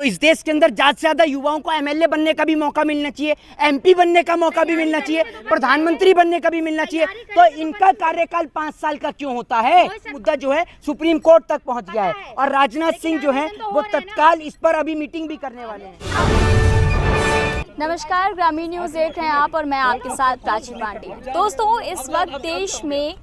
इस देश के अंदर ज़्यादा से ज़्यादा युवाओं को एमएलए बनने का भी मौका मिलना चाहिए, एमपी बनने का मौका भी मिलना चाहिए, प्रधानमंत्री बनने का भी मिलना चाहिए। तो इनका कार्यकाल 5 साल का क्यों होता है? मुद्दा जो है सुप्रीम कोर्ट तक पहुंच गया है और राजनाथ सिंह जो है वो तत्काल इस पर अभी मीटिंग भी करने वाले हैं। नमस्कार, ग्रामीण न्यूज़ देख रहे हैं आप और मैं आपके साथ प्राची पांडे। दोस्तों, इस वक्त देश में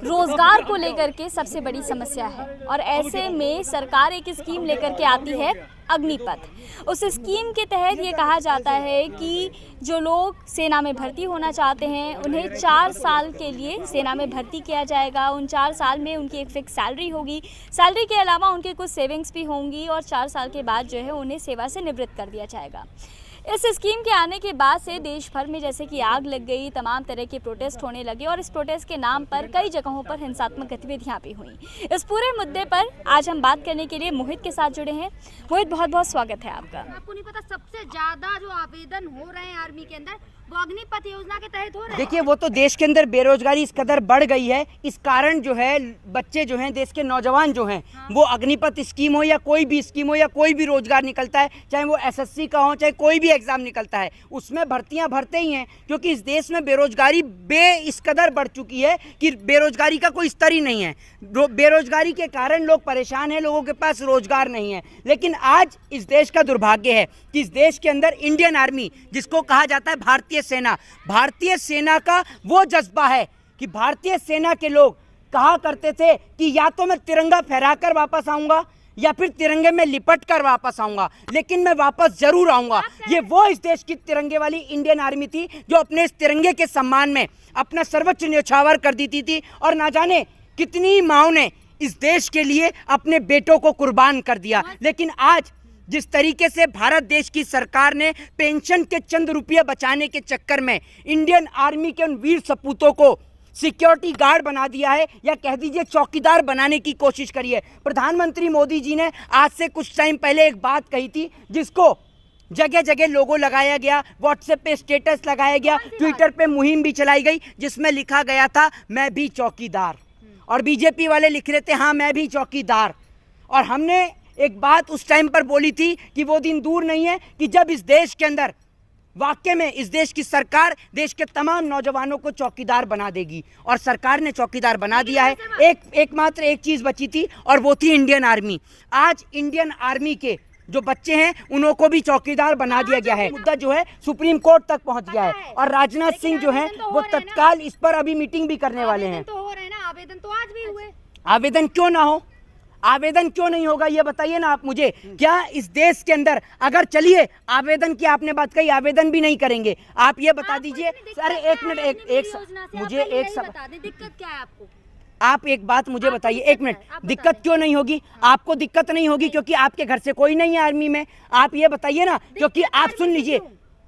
रोजगार को लेकर के सबसे बड़ी समस्या है और ऐसे में सरकार एक स्कीम लेकर के आती है, अग्निपथ। उस स्कीम के तहत ये कहा जाता है कि जो लोग सेना में भर्ती होना चाहते हैं उन्हें 4 साल के लिए सेना में भर्ती किया जाएगा। उन 4 साल में उनकी एक फिक्स सैलरी होगी, सैलरी के अलावा उनके कुछ सेविंग्स भी होंगी और 4 साल के बाद जो है उन्हें सेवा से निवृत्त कर दिया जाएगा। इस स्कीम के आने के बाद से देश भर में जैसे कि आग लग गई, तमाम तरह के प्रोटेस्ट होने लगे और इस प्रोटेस्ट के नाम पर कई जगहों पर हिंसात्मक गतिविधियां भी हुई। इस पूरे मुद्दे पर आज हम बात करने के लिए मोहित के साथ जुड़े हैं। मोहित, बहुत बहुत स्वागत है आपका। आपको नहीं पता सबसे ज्यादा जो आवेदन हो रहे हैं आर्मी के अंदर वो अग्निपथ योजना के तहत हो रहे हैं। देखिए, वो तो देश के अंदर बेरोजगारी इस कदर बढ़ गई है, इस कारण जो है बच्चे जो हैं, देश के नौजवान जो हैं, वो अग्निपथ स्कीम हो या कोई भी स्कीम हो या कोई भी रोजगार निकलता है, चाहे वो एसएससी का हो चाहे कोई भी एग्जाम निकलता है, उसमें भर्तियां भरते ही हैं। क्योंकि इस देश में बेरोजगारी इस कदर बढ़ चुकी है कि बेरोजगारी का कोई स्तर ही नहीं है। बेरोजगारी के कारण लोग परेशान हैं, लोगों के पास रोजगार नहीं है। लेकिन आज इस देश का दुर्भाग्य है कि इस देश के अंदर इंडियन आर्मी, जिसको कहा जाता है भारतीय सेना का वो जज्बा है कि भारतीय सेना के लोग कहा करते थे कि या तो मैं तिरंगा फहराकर वापस आऊंगा या फिर तिरंगे में लिपट कर वापस आऊंगा, लेकिन मैं वापस जरूर आऊंगा। ये वो इस देश की तिरंगे वाली इंडियन आर्मी थी जो अपने इस तिरंगे के सम्मान में अपना सर्वोच्च न्यौछावर कर देती थी और ना जाने कितनी माओं ने इस देश के लिए अपने बेटों को कुर्बान कर दिया। लेकिन आज जिस तरीके से भारत देश की सरकार ने पेंशन के चंद रुपये बचाने के चक्कर में इंडियन आर्मी के उन वीर सपूतों को सिक्योरिटी गार्ड बना दिया है या कह दीजिए चौकीदार बनाने की कोशिश करी है। प्रधानमंत्री मोदी जी ने आज से कुछ टाइम पहले एक बात कही थी जिसको जगह जगह लोगो लगाया गया, व्हाट्सएप पे स्टेटस लगाया गया, ट्विटर पे मुहिम भी चलाई गई जिसमें लिखा गया था मैं भी चौकीदार, और बीजेपी वाले लिख रहे थे हाँ मैं भी चौकीदार। और हमने एक बात उस टाइम पर बोली थी कि वो दिन दूर नहीं है कि जब इस देश के अंदर वाकई में इस देश की सरकार देश के तमाम नौजवानों को चौकीदार बना देगी, और सरकार ने चौकीदार बना दिया है। एकमात्र एक चीज़ बची थी और वो थी इंडियन आर्मी। आज इंडियन आर्मी के जो बच्चे हैं उनको को भी चौकीदार बना दिया गया है। मुद्दा जो है सुप्रीम कोर्ट तक पहुंच गया है और राजनाथ सिंह जो है वो तत्काल इस पर अभी मीटिंग भी करने वाले हैं। आवेदन तो आज भी हुए। आवेदन क्यों ना हो, आवेदन क्यों नहीं होगा ये बताइए ना आप मुझे। क्या इस देश के अंदर अगर चलिए आवेदन की आपने बात कही, आवेदन भी नहीं करेंगे, आप ये बता दीजिए। अरे एक मिनट, मुझे एक दिक्कत क्या है आपको? आप एक बात मुझे बताइए, एक मिनट। दिक्कत क्यों नहीं होगी? आपको दिक्कत नहीं होगी क्योंकि आपके घर से कोई नहीं है आर्मी में। आप ये बताइए ना, क्योंकि आप सुन लीजिए,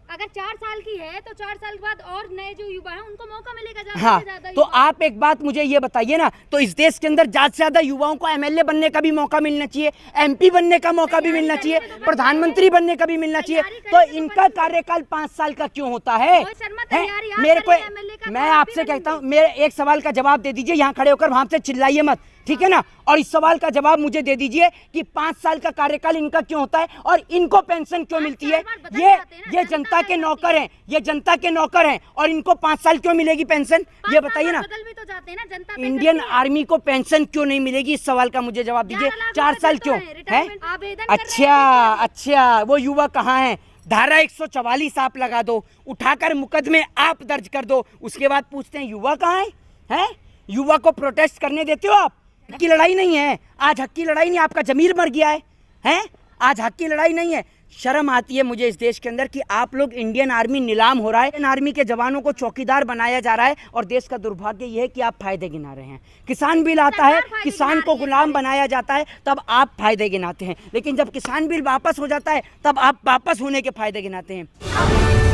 अगर 4 साल की है तो 4 साल के बाद और नए जो युवा हैं उनको मौका मिलेगा ज्यादा हाँ, से ज्यादा। तो आप एक बात मुझे ये बताइए ना, तो इस देश के अंदर ज्यादा से ज्यादा युवाओं को एमएलए बनने का भी मौका मिलना चाहिए, एमपी बनने का मौका भी मिलना चाहिए, प्रधानमंत्री बनने का भी मिलना चाहिए। तो इनका कार्यकाल 5 साल का क्यों होता है? मेरे को, मैं आपसे कहता हूँ, मेरे एक सवाल का जवाब दे दीजिए, यहाँ खड़े होकर वहां से चिल्लाइए मत, ठीक है ना। और इस सवाल का जवाब मुझे दे दीजिए कि 5 साल का कार्यकाल इनका क्यों होता है और इनको पेंशन क्यों मिलती है? ये जनता के नौकर हैं, ये जनता के नौकर हैं और इनको 5 साल क्यों मिलेगी पेंशन? ये बताइए ना। बदल भी तो जाते हैं ना, जनता इंडियन आर्मी को पेंशन क्यों नहीं मिलेगी? इस सवाल का मुझे जवाब दीजिए। 4 साल क्यों है? अच्छा, वो युवा कहाँ है? धारा 144 आप लगा दो, उठाकर मुकदमे आप दर्ज कर दो, उसके बाद पूछते हैं युवा कहाँ है? युवा को प्रोटेस्ट करने देते हो आप? हक की लड़ाई नहीं है आज, हक की लड़ाई नहीं, आपका जमीर मर गया है? आज हक की लड़ाई नहीं है। शर्म आती है मुझे इस देश के अंदर कि आप लोग, इंडियन आर्मी नीलाम हो रहा है, इंडियन आर्मी के जवानों को चौकीदार बनाया जा रहा है और देश का दुर्भाग्य यह है कि आप फायदे गिना रहे हैं। किसान बिल आता है, किसान को गुलाम बनाया जाता है, तब आप फायदे गिनाते हैं, लेकिन जब किसान बिल वापस हो जाता है तब आप वापस होने के फायदे गिनाते हैं।